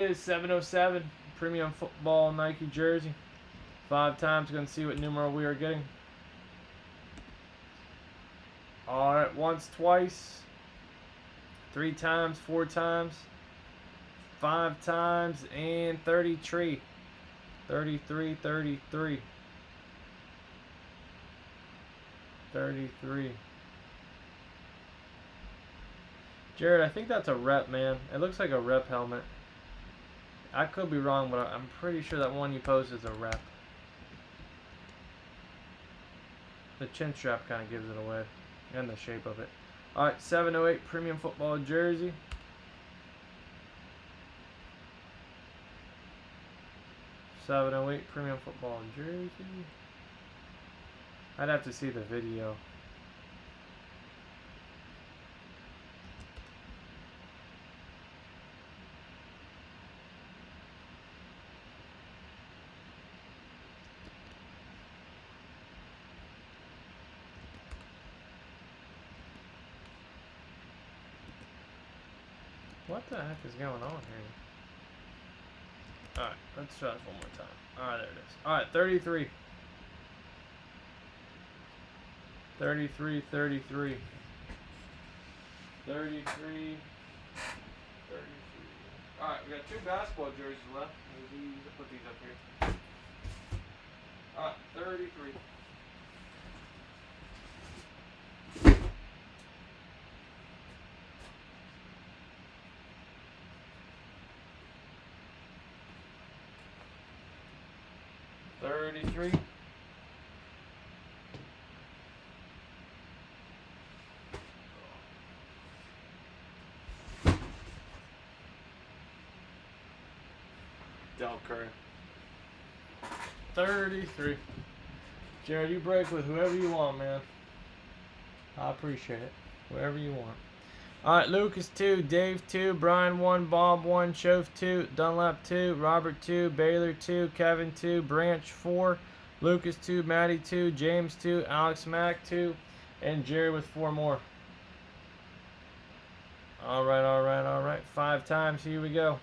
Is 707 premium football Nike jersey. 5 times. Going to see what numeral we are getting. Alright, once, twice, 3 times, 4 times, 5 times, and 33. 33, 33. 33. Jared, I think that's a rep, man. It looks like a rep helmet. I could be wrong, but I'm pretty sure that one you posted is a rep. The chin strap kind of gives it away, and the shape of it. Alright, 708 premium football jersey. $708 premium football jersey. I'd have to see the video. What the heck is going on here? Alright, let's try this one more time. Alright, there it is. Alright, 33. 33, 33. 33. 33. Alright, we got 2 basketball jerseys left. I'll put these up here. Alright, 33. Del Curry. 33. Jared, you break with whoever you want, man. I appreciate it. Whoever you want. Alright, Lucas 2, Dave 2, Brian 1, Bob 1, Shove 2, Dunlap 2, Robert 2, Baylor 2, Kevin 2, Branch 4, Lucas 2, Maddie 2, James 2, Alex Mack 2, and Jerry with 4 more. Alright, alright, alright. 5 times. Here we go.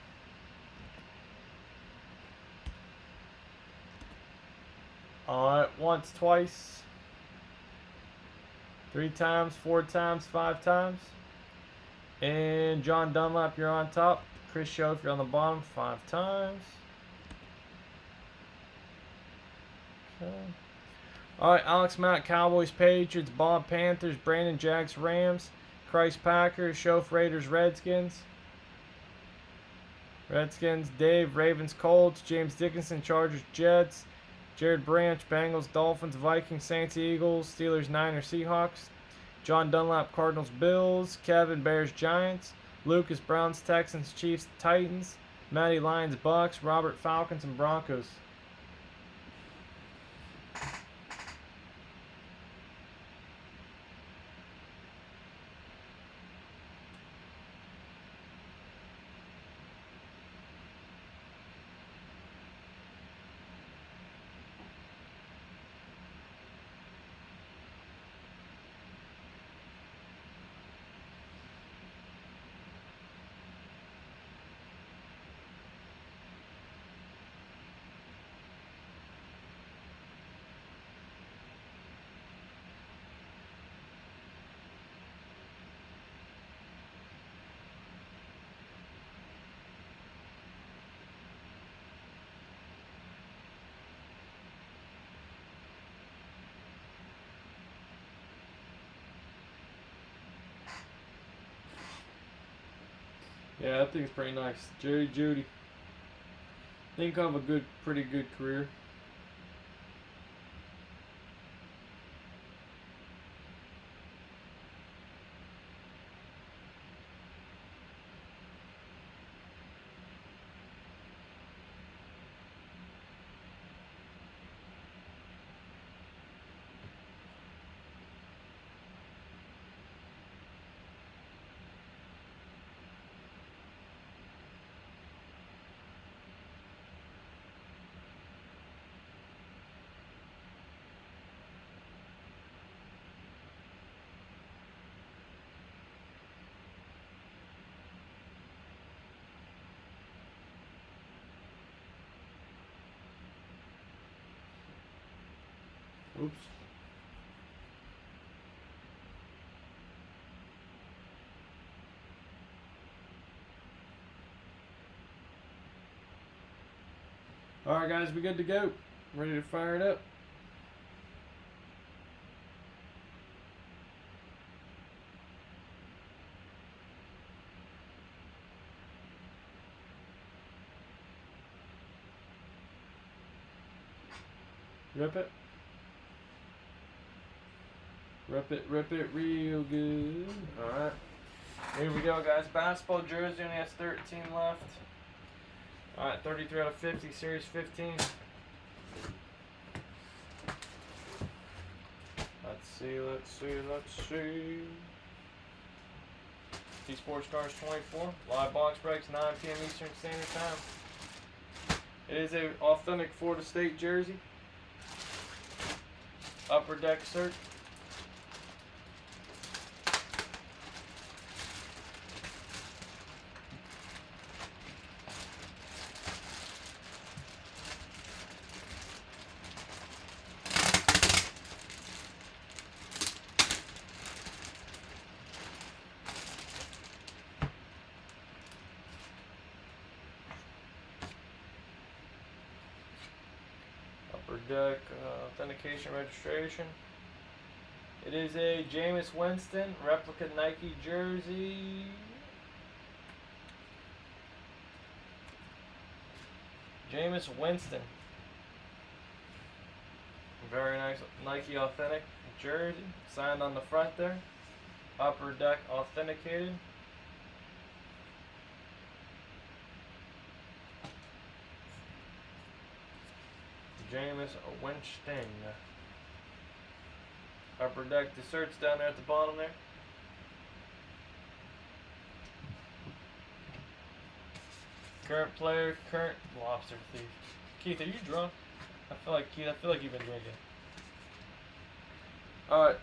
Alright, once, twice, 3 times, 4 times, 5 times. And John Dunlap, you're on top. Chris Schoaf, you're on the bottom, 5 times. Okay. Alright, Alex Mack, Cowboys, Patriots, Bob, Panthers, Brandon, Jags, Rams, Christ, Packers, Schoaf, Raiders, Redskins. Redskins, Dave, Ravens, Colts, James Dickinson, Chargers, Jets, Jared Branch, Bengals, Dolphins, Vikings, Saints, Eagles, Steelers, Niners, Seahawks. John Dunlap, Cardinals, Bills. Kevin, Bears, Giants. Lucas, Browns, Texans, Chiefs, Titans. Matty, Lions, Bucks. Robert, Falcons, and Broncos. Yeah, that thing's pretty nice. Jerry Judy. Think of a pretty good career. Oops. Alright guys, we good to go. Ready to fire it up. Rip it. Rip it real good. Alright. Here we go, guys. Basketball jersey only has 13 left. Alright, 33 out of 50, Series 15. Let's see. P-SPORTSCARDS24. Live box breaks, 9 p.m. Eastern Standard Time. It is an authentic Florida State jersey. Upper Deck cert. Upper Deck authentication registration. It is a Jameis Winston replica Nike jersey. Jameis Winston. Very nice Nike authentic jersey. Signed on the front there. Upper Deck authenticated. Jameis Winston. Upper Deck desserts down there at the bottom there. Current player, current lobster thief. Keith, are you drunk? I feel like you've been drinking. Alright.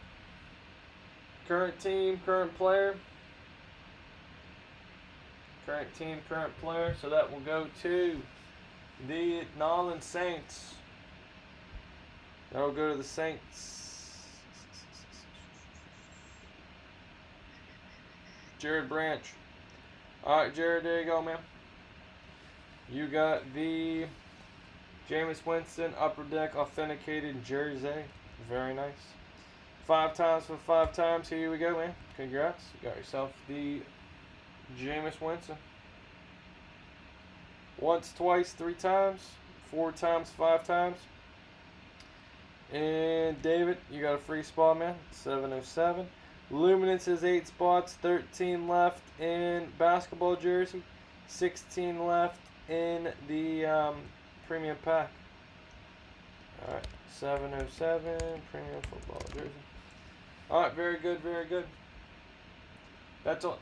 Current team, current player. Current team, current player. So that will go to the New Orleans Saints. That will go to the Saints. Jared Branch. Alright, Jared, there you go, man. You got the Jameis Winston Upper Deck authenticated jersey. Very nice. 5 times for 5 times. Here we go, man. Congrats. You got yourself the Jameis Winston. Once, twice, 3 times. 4 times, 5 times. And David, you got a free spot, man. 707. Luminance is 8 spots. 13 left in basketball jersey. 16 left in the premium pack. Alright, 707 premium football jersey. Alright, very good, very good. That's all.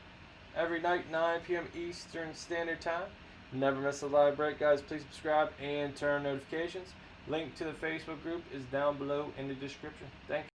Every night, 9 p.m. Eastern Standard Time. Never miss a live break, guys. Please subscribe and turn on notifications. Link to the Facebook group is down below in the description. Thank you.